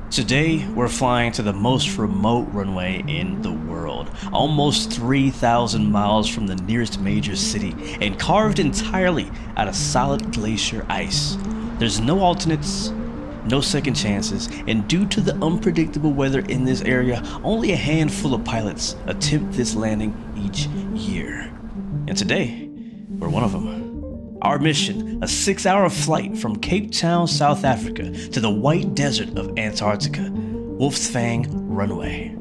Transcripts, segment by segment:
Today, we're flying to the most remote runway in the world, almost 3,000 miles from the nearest major city, and carved entirely out of solid glacier ice. There's no alternates, no second chances, and due to the unpredictable weather in this area, only a handful of pilots attempt this landing each year. And today, we're one of them. Our mission, a 6-hour flight from Cape Town, South Africa to the white desert of Antarctica, Wolf's Fang Runway.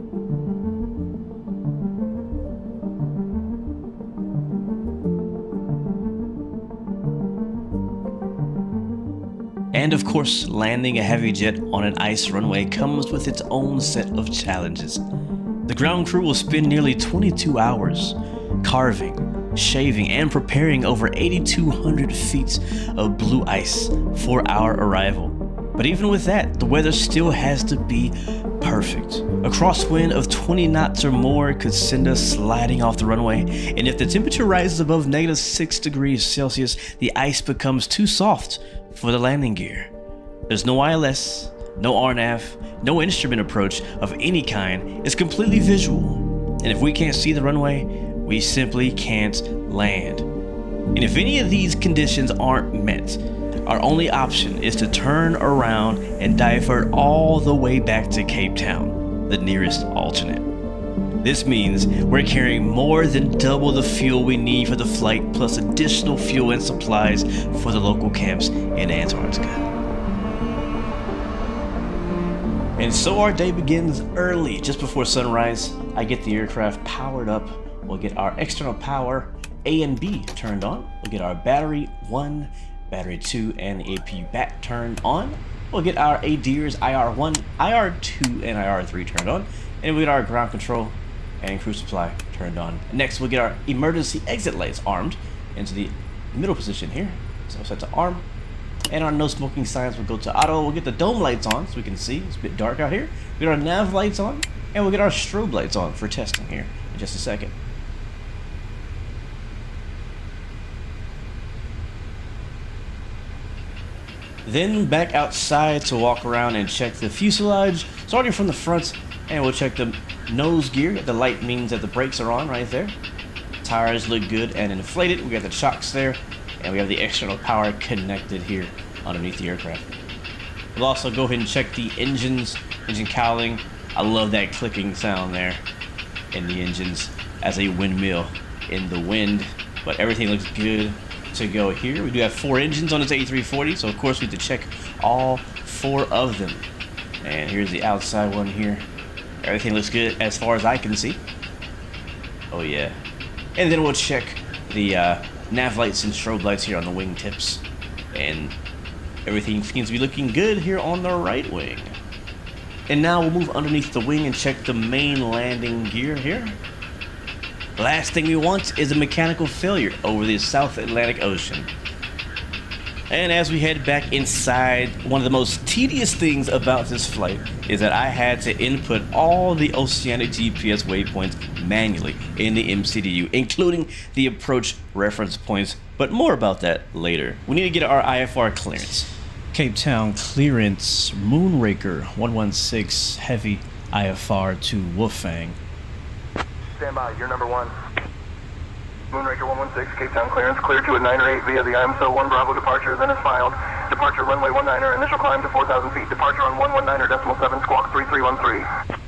And of course, landing a heavy jet on an ice runway comes with its own set of challenges. The ground crew will spend nearly 22 hours carving, shaving, and preparing over 8,200 feet of blue ice for our arrival. But even with that, the weather still has to be perfect. A crosswind of 20 knots or more could send us sliding off the runway, and if the temperature rises above -6 degrees Celsius, the ice becomes too soft for the landing gear. There's no ILS, no RNAV, no instrument approach of any kind. It's completely visual, and if we can't see the runway, we simply can't land. And if any of these conditions aren't met, our only option is to turn around and divert all the way back to Cape Town, the nearest alternate. This means we're carrying more than double the fuel we need for the flight, plus additional fuel and supplies for the local camps in Antarctica. And so our day begins early, just before sunrise. I get the aircraft powered up. We'll get our external power A and B turned on. We'll get our battery 1, battery 2, and the APU bat turned on. We'll get our ADIRs IR1, IR2, and IR3 turned on. And we'll get our ground control and crew supply turned on. Next, we'll get our emergency exit lights armed into the middle position here. So set to arm. And our no smoking signs will go to auto. We'll get the dome lights on so we can see. It's a bit dark out here. We'll get our nav lights on. And we'll get our strobe lights on for testing here in just a second. Then back outside to walk around and check the fuselage, starting from the front, and we'll check the nose gear. The light means that the brakes are on right there. Tires look good and inflated. We got the chocks there, and we have the external power connected here underneath the aircraft. We'll also go ahead and check the engines, engine cowling. I love that clicking sound there in the engines as a windmill in the wind, but everything looks good to go here. We do have 4 engines on this A340, so of course we have to check all 4 of them. And here's the outside one here. Everything looks good as far as I can see. Oh yeah. And then we'll check the nav lights and strobe lights here on the wing tips. And everything seems to be looking good here on the right wing. And now we'll move underneath the wing and check the main landing gear here. Last thing we want is a mechanical failure over the South Atlantic Ocean. And as we head back inside, one of the most tedious things about this flight is that I had to input all the oceanic GPS waypoints manually in the MCDU, including the approach reference points, but more about that later. We need to get our IFR clearance. Cape Town clearance, Moonraker 116 heavy IFR to Wolfang. Stand by, you're number 1. Moonraker 116, Cape Town clearance, clear to a 908 via the IMSO 1 Bravo departure, then is filed. Departure runway 19er, initial climb to 4,000 feet, departure on 119.7, squawk 3313.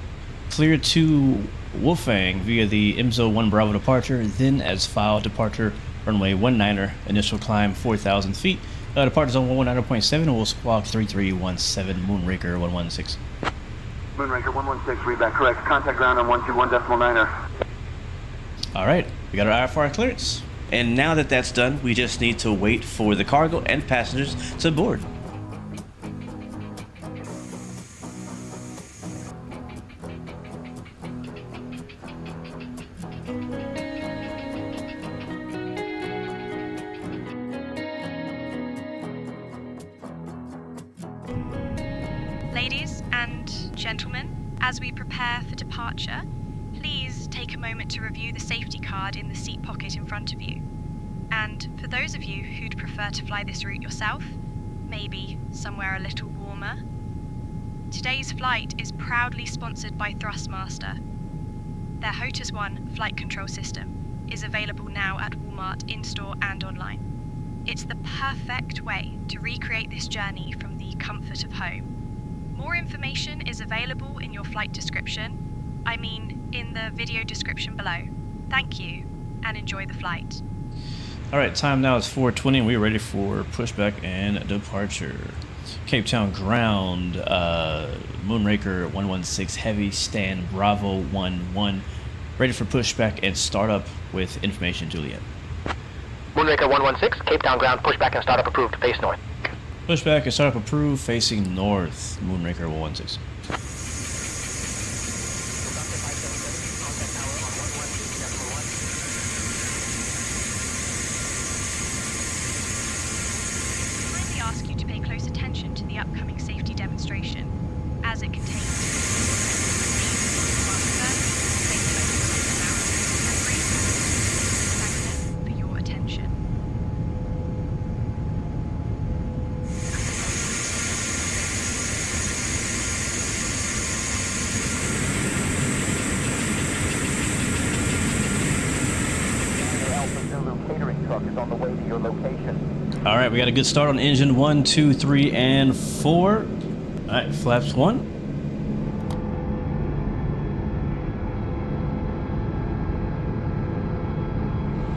Clear to Wolfang via the IMSO 1 Bravo departure, then as filed, departure runway 19er, initial climb 4,000 feet. Departure zone 119.7 will squawk 3317, Moonraker 116. Moonraker 116, read back correct. Contact ground on 121.9er. Alright, we got our IFR clearance. And now that that's done, we just need to wait for the cargo and passengers to board. Ladies and gentlemen, as we prepare for departure, please take a moment to review the safety card in the seat pocket in front of you. And for those of you who'd prefer to fly this route yourself, maybe somewhere a little warmer, Today's flight is proudly sponsored by Thrustmaster. Their HOTAS 1 flight control system is available now at Walmart in-store and online. It's the perfect way to recreate this journey from the comfort of home. More information is available in your flight description, in the video description below. Thank you, and enjoy the flight. Alright, time now is 4:20 and we're ready for pushback and departure. Cape Town ground, Moonraker 116 Heavy, stand Bravo 11, ready for pushback and startup with information, Juliet. Moonraker 116, Cape Town ground, pushback and startup approved, face north. Pushback and startup approved, facing north, Moonraker 116. Kindly ask you to pay close attention to the upcoming safety demonstration, as it contains for your attention. Alpha Zulu catering truck is on the way to your location. Alright, we got a good start on engine 1, 2, 3, and 4. Alright, flaps 1.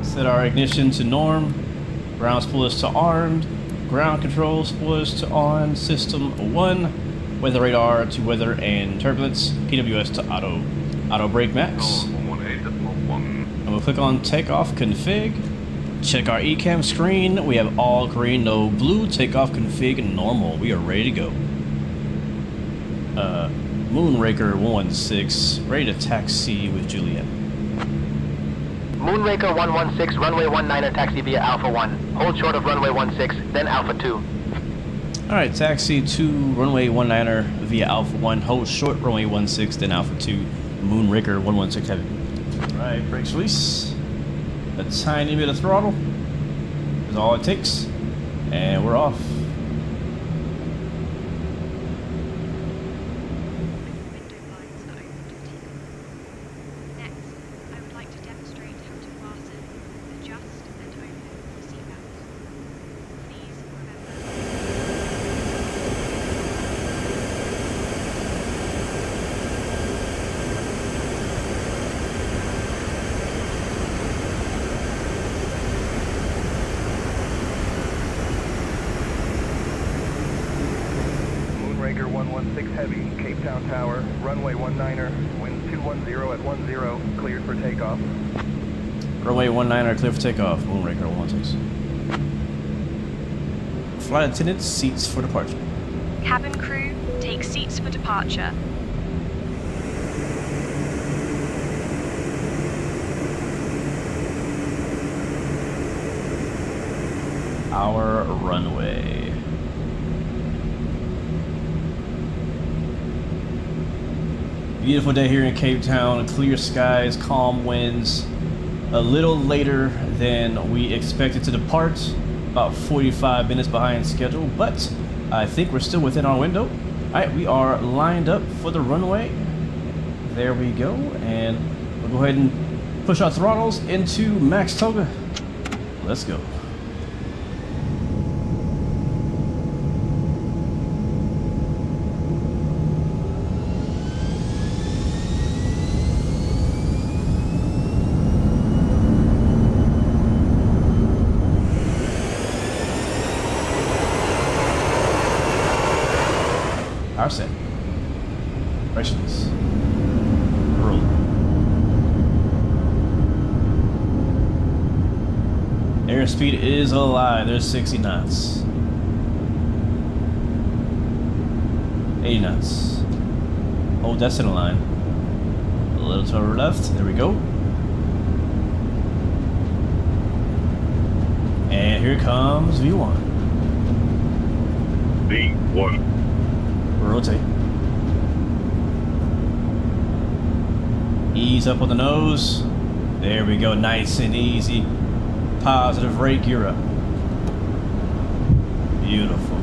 Set our ignition to norm. Ground spoilers to armed. Ground control spoilers to on. System 1. Weather radar to weather and turbulence. PWS to auto. Auto brake max. And we'll click on takeoff config. Check our ECAM screen. We have all green, no blue. Takeoff config normal. We are ready to go. Moonraker 116, ready to taxi with Juliet. Moonraker 116, runway 19er, taxi via Alpha 1. Hold short of runway 16, then Alpha 2. Alright, taxi to runway 19er via Alpha 1. Hold short runway 16, then Alpha 2. Moonraker 116 heavy. Alright, brakes release. A tiny bit of throttle is all it takes. And we're off. Window blinds are open to takeoff. Next, I would like to demonstrate how to fasten, adjust, and open the seatbelt. Please remember. Moonraker 116 Heavy, Cape Town Tower, runway 19er, wind 210 at 10, cleared for takeoff. Runway 19er clear for takeoff. Moonraker 116. Flight attendants, seats for departure. Cabin crew, take seats for departure. Our runway. Beautiful day here in Cape Town. Clear skies, calm winds. A little later than we expected to depart. About 45 minutes behind schedule, but I think we're still within our window. Alright, we are lined up for the runway. There we go, and we'll go ahead and push our throttles into max toga. Let's go. Our set. Rations. Roll. Airspeed is a lie. There's 60 knots. 80 knots. Oh, that's in a line. A little to our left. There we go. And here comes V1. V1. Rotate. Ease up on the nose. There we go, nice and easy. Positive rate, gear up. Beautiful.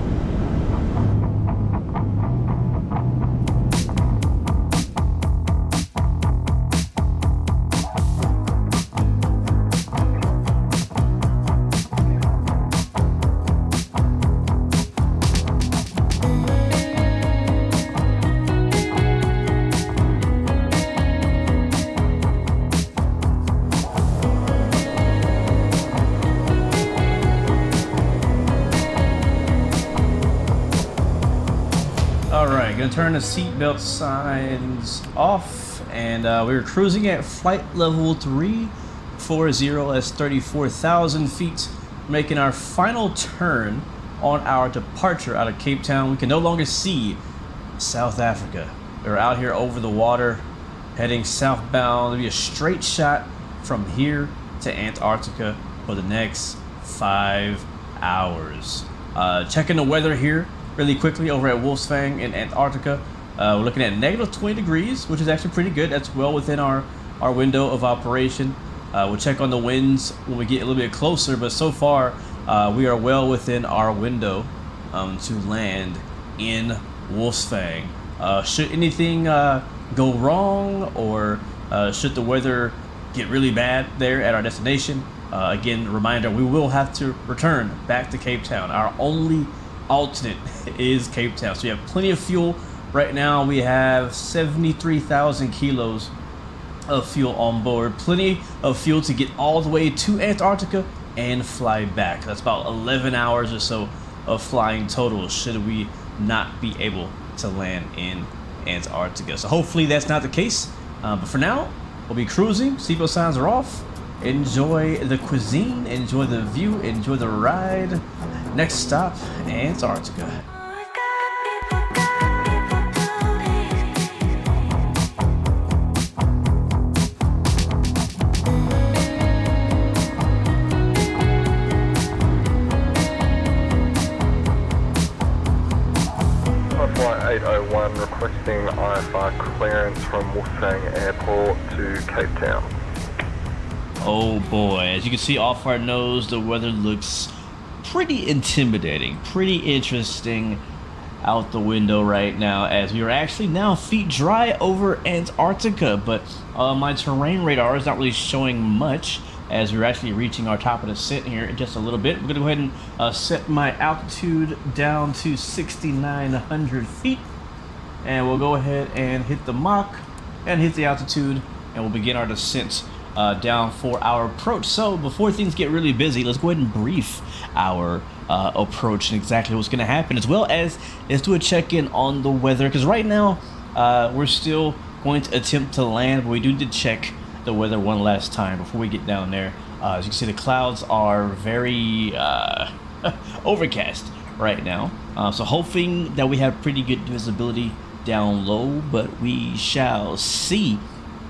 Alright, gonna turn the seatbelt signs off, and we're cruising at flight level 340, that's 34,000 feet, making our final turn on our departure out of Cape Town. We can no longer see South Africa. We're out here over the water, heading southbound. It'll be a straight shot from here to Antarctica for the next 5 hours. Checking the weather here really quickly over at Wolf's Fang in Antarctica. We're looking at negative 20 degrees, which is actually pretty good. That's well within our window of operation. We'll check on the winds when we get a little bit closer, but so far we are well within our window to land in Wolf's Fang. Should anything go wrong, or should the weather get really bad there at our destination, again, reminder, we will have to return back to Cape Town. Our only alternate is Cape Town. So we have plenty of fuel. Right now we have 73,000 kilos of fuel on board. Plenty of fuel to get all the way to Antarctica and fly back. That's about 11 hours or so of flying total should we not be able to land in Antarctica. So hopefully that's not the case. But for now, we'll be cruising. Seatbelt signs are off. Enjoy the cuisine, enjoy the view, enjoy the ride. Next stop, Antarctica. Flight 801 requesting IFR clearance from Wolfgang Airport to Cape Town. Oh boy, as you can see off our nose, the weather looks pretty intimidating, pretty interesting out the window right now, as we are actually now feet dry over Antarctica, but my terrain radar is not really showing much as we're actually reaching our top of the descent here in just a little bit. We're gonna go ahead and set my altitude down to 6,900 feet, and we'll go ahead and hit the Mach and hit the altitude, and we'll begin our descent down for our approach. So before things get really busy, let's go ahead and brief our approach and exactly what's going to happen, as well as let's do a check-in on the weather, because right now we're still going to attempt to land, but we do need to check the weather one last time before we get down there. As you can see, the clouds are very overcast right now, so hoping that we have pretty good visibility down low, but we shall see.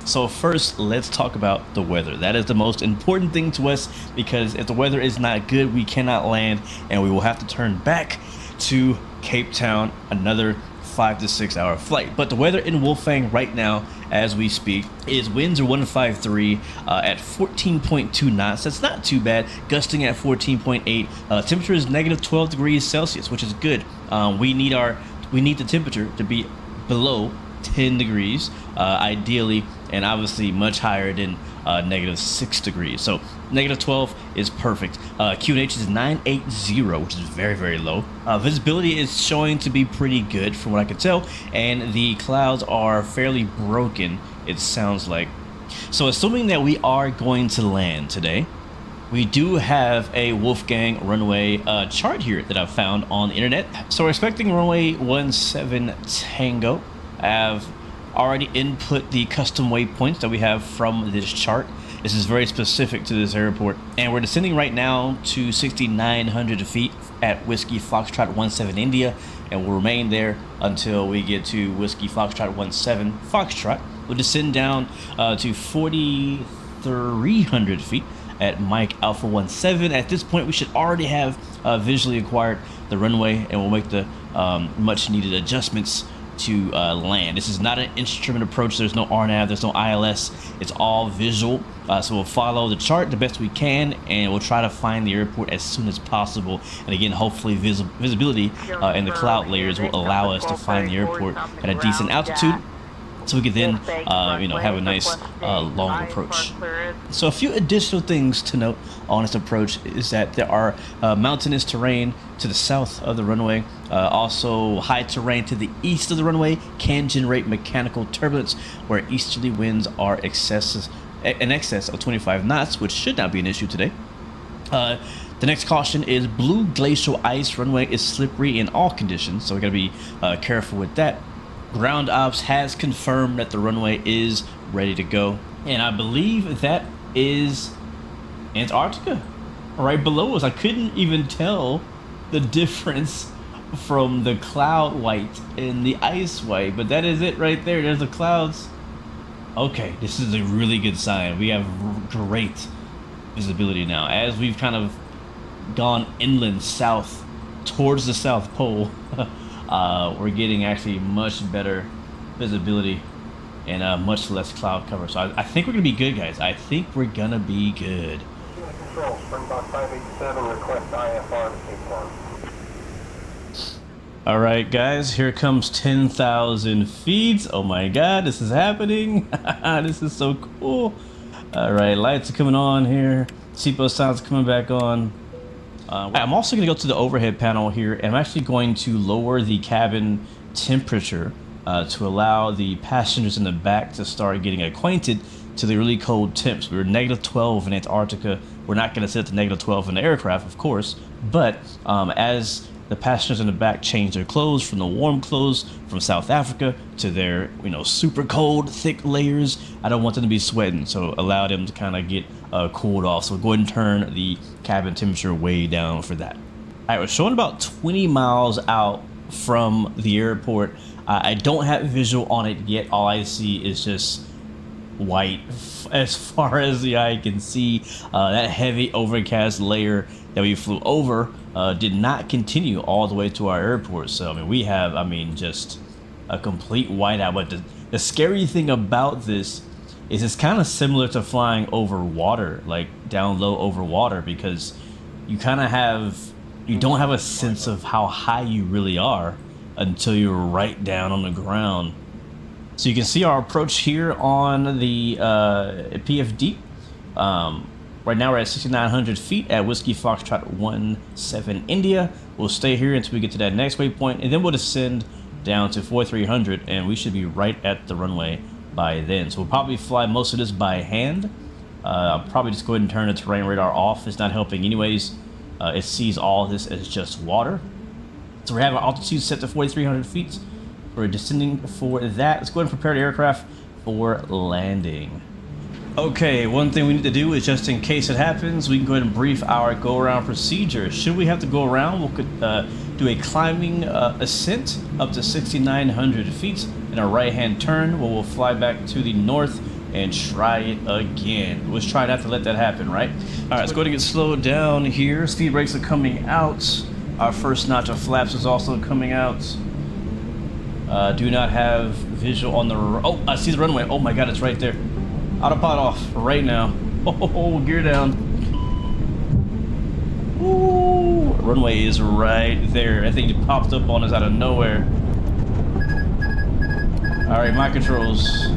So first, let's talk about the weather. That is the most important thing to us, because if the weather is not good, we cannot land, and we will have to turn back to Cape Town, another 5 to 6 hour flight. But the weather in Wolfgang right now, as we speak, is winds are 153 at 14.2 knots. That's not too bad. Gusting at 14.8. Temperature is negative 12 degrees Celsius, which is good. We need the temperature to be below 10 degrees, ideally, and obviously much higher than negative 6 degrees. So negative 12 is perfect. QNH is 980, which is very, very low. Visibility is showing to be pretty good from what I can tell, and the clouds are fairly broken, it sounds like. So assuming that we are going to land today, we do have a Wolfgang runway chart here that I've found on the internet. So we're expecting runway 17 Tango. I have already input the custom waypoints that we have from this chart. This is very specific to this airport, and we're descending right now to 6,900 feet at Whiskey Foxtrot 17 India, and we'll remain there until we get to Whiskey Foxtrot 17 Foxtrot. We'll descend down to 4,300 feet at Mike Alpha 17. At this point, we should already have visually acquired the runway, and we'll make the much needed adjustments to land. This is not an instrument approach. There's no RNAV, there's no ILS. It's all visual. So we'll follow the chart the best we can, and we'll try to find the airport as soon as possible. And again, hopefully visibility in the cloud layers will allow us to find the airport at a decent altitude, so we can then have a nice long approach. So a few additional things to note on this approach is that there are mountainous terrain to the south of the runway. Also high terrain to the east of the runway can generate mechanical turbulence, where easterly winds are in excess of 25 knots, which should not be an issue today. The next caution is blue glacial ice. Runway is slippery in all conditions, so we gotta be careful with that. Ground Ops has confirmed that the runway is ready to go, and I believe that is Antarctica right below us. I couldn't even tell the difference from the cloud white and the ice white, but that is it right there. There's the clouds. Okay, this is a really good sign. We have great visibility now as we've kind of gone inland south towards the South Pole. We're getting actually much better visibility and much less cloud cover. So I think we're gonna be good, guys. I think we're gonna be good. Control, Springbok 587, request IFR to Cape Town. All right, guys, here comes 10,000 feet. Oh my God, this is happening. This is so cool. All right, lights are coming on here. Seatbelt sounds coming back on. I'm also going to go to the overhead panel here, and I'm actually going to lower the cabin temperature to allow the passengers in the back to start getting acquainted to the really cold temps. We were -12 in Antarctica. We're not going to sit at the -12 in the aircraft, of course, but as the passengers in the back change their clothes from the warm clothes from South Africa to their, super cold, thick layers, I don't want them to be sweating, so allow them to kind of get cooled off. So go ahead and turn the cabin temperature way down for that. All right, we're showing about 20 miles out from the airport. I don't have visual on it yet. All I see is just white as far as the eye can see. That heavy overcast layer that we flew over did not continue all the way to our airport. So we have just a complete whiteout. But the scary thing about this is it's kind of similar to flying over water, like down low over water, because you don't have a sense of how high you really are until you're right down on the ground. So you can see our approach here on the PFD. Right now we're at 6,900 feet at Whiskey Foxtrot 17 India. We'll stay here until we get to that next waypoint, and then we'll descend down to 4,300, and we should be right at the runway by then. So we'll probably fly most of this by hand. I'll probably just go ahead and turn the terrain radar off. It's not helping anyways. It sees all this as just water. So we have our altitude set to 4,300 feet. We're descending for that. Let's go ahead and prepare the aircraft for landing. Okay, one thing we need to do is, just in case it happens, we can go ahead and brief our go-around procedure. Should we have to go around, we could do a climbing ascent up to 6,900 feet and a right-hand turn where we'll fly back to the north and try it again. Let's try not to let that happen, right? All right, let's go ahead and get slowed down here. Speed brakes are coming out. Our first notch of flaps is also coming out. Do not have visual on the... Oh, I see the runway. Oh my God, it's right there. Autopilot off right now. Oh, gear down. Ooh, runway is right there. I think it popped up on us out of nowhere. All right, my controls.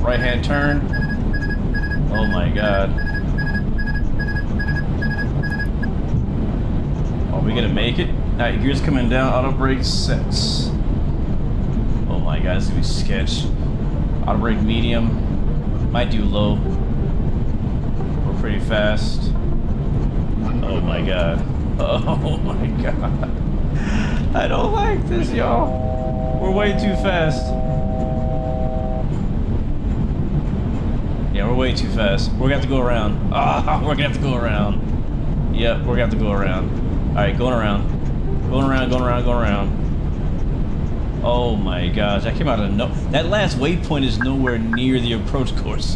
Right-hand turn. Oh my God. Are we gonna make it? All right, gears coming down. Auto brake sets. Oh my God, this is gonna be sketch. Auto brake medium. Might do low. We're pretty fast. Oh my God. Oh my God. I don't like this, y'all. We're way too fast. Yeah, we're way too fast. We're gonna have to go around. We're gonna have to go around. Yep, we're gonna have to go around. Alright, going around. Going around, going around, going around. Oh my gosh, that came out of no... That last waypoint is nowhere near the approach course.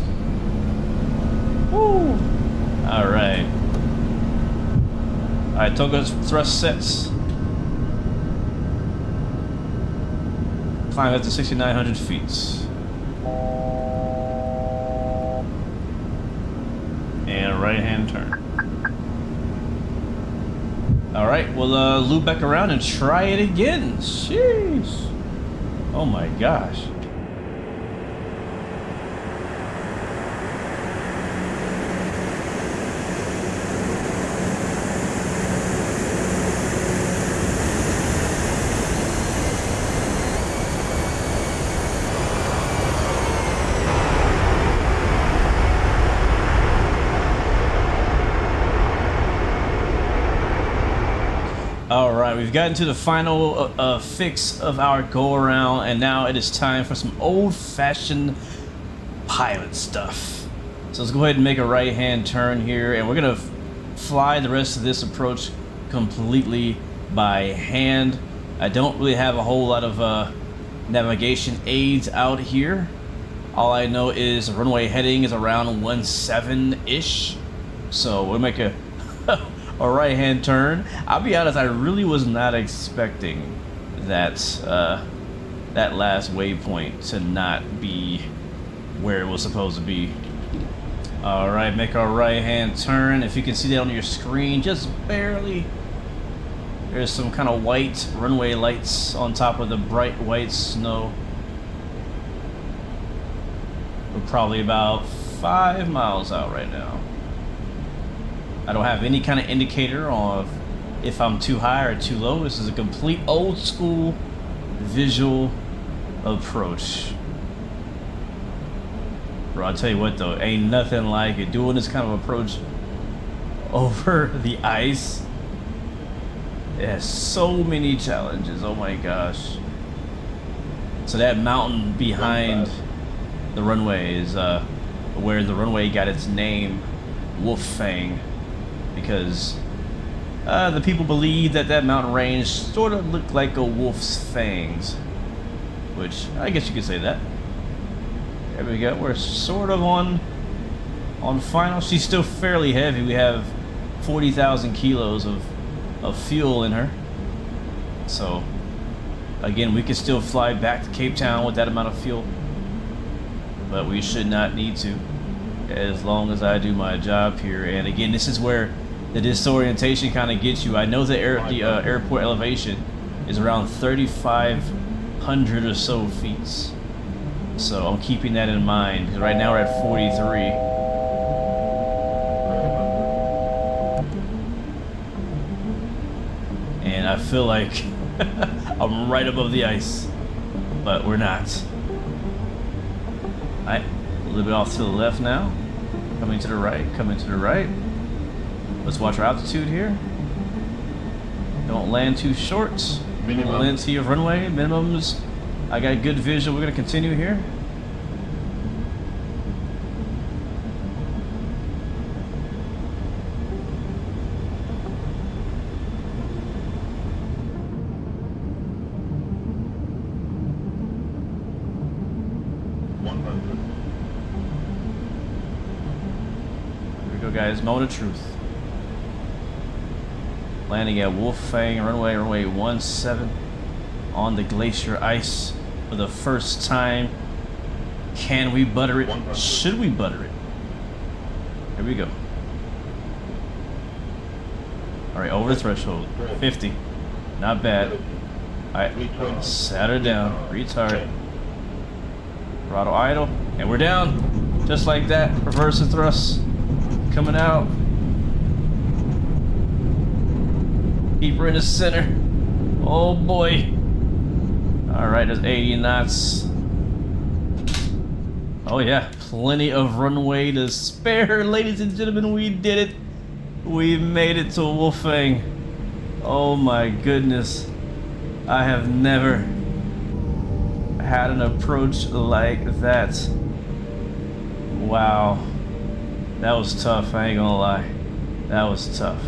Woo! Alright. Alright, Toga's thrust sets. Climb up to 6,900 feet. And right-hand turn. Alright, we'll loop back around and try it again. Jeez. Oh my gosh. Alright, we've gotten to the final fix of our go-around, and now it is time for some old-fashioned pilot stuff. So let's go ahead and make a right-hand turn here, and we're going to fly the rest of this approach completely by hand. I don't really have a whole lot of navigation aids out here. All I know is runway heading is around 17-ish. So we'll make a right-hand turn. I'll be honest, I really was not expecting that that last waypoint to not be where it was supposed to be. All right, make our right-hand turn. If you can see that on your screen, just barely. There's some kind of white runway lights on top of the bright white snow. We're probably about 5 miles out right now. I don't have any kind of indicator on if I'm too high or too low. This is a complete old school visual approach. Bro, I'll tell you what though, ain't nothing like it. Doing this kind of approach over the ice, it has so many challenges. Oh my gosh. So that mountain behind the runway is where the runway got its name, Wolf Fang, because the people believe that that mountain range sort of looked like a wolf's fangs, which I guess you could say that. There we go. We're sort of on final. She's still fairly heavy. We have 40,000 kilos of fuel in her. So again, we can still fly back to Cape Town with that amount of fuel, but we should not need to, as long as I do my job here. And again, this is where the disorientation kind of gets you. I know the airport elevation is around 3,500 or so feet. So I'm keeping that in mind, because right now we're at 43. And I feel like I'm right above the ice, but we're not. Alright, a little bit off to the left now. Coming to the right, coming to the right. Let's watch our altitude here. Don't land too short. Plenty of runway, minimums. I got good visual. We're going to continue here. Here we go, guys. Moment of truth. Landing at Wolf Fang runway 17 on the glacier ice for the first time. Can we butter it? Should we butter it? Here we go. Alright, over the threshold. 50. Not bad. Alright, set her down. Retard. Throttle idle. And we're down. Just like that. Reverse the thrust. Coming out. Keep her in the center. Oh boy. Alright, that's 80 knots. Oh yeah, plenty of runway to spare. Ladies and gentlemen, we did it. We made it to Wolfang. Oh my goodness. I have never had an approach like that. Wow. That was tough, I ain't gonna lie. That was tough.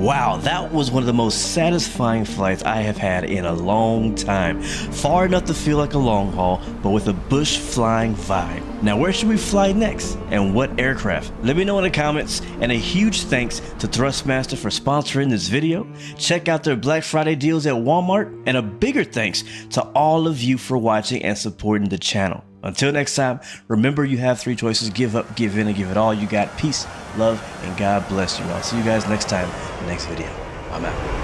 Wow, that was one of the most satisfying flights I have had in a long time. Far enough to feel like a long haul, but with a bush flying vibe. Now where should we fly next, and what aircraft? Let me know in the comments, and a huge thanks to Thrustmaster for sponsoring this video. Check out their Black Friday deals at Walmart, and a bigger thanks to all of you for watching and supporting the channel. Until next time, remember you have 3 choices: give up, give in, and give it all you got. Peace, love, and God bless you. I'll see you guys next time in the next video. I'm out.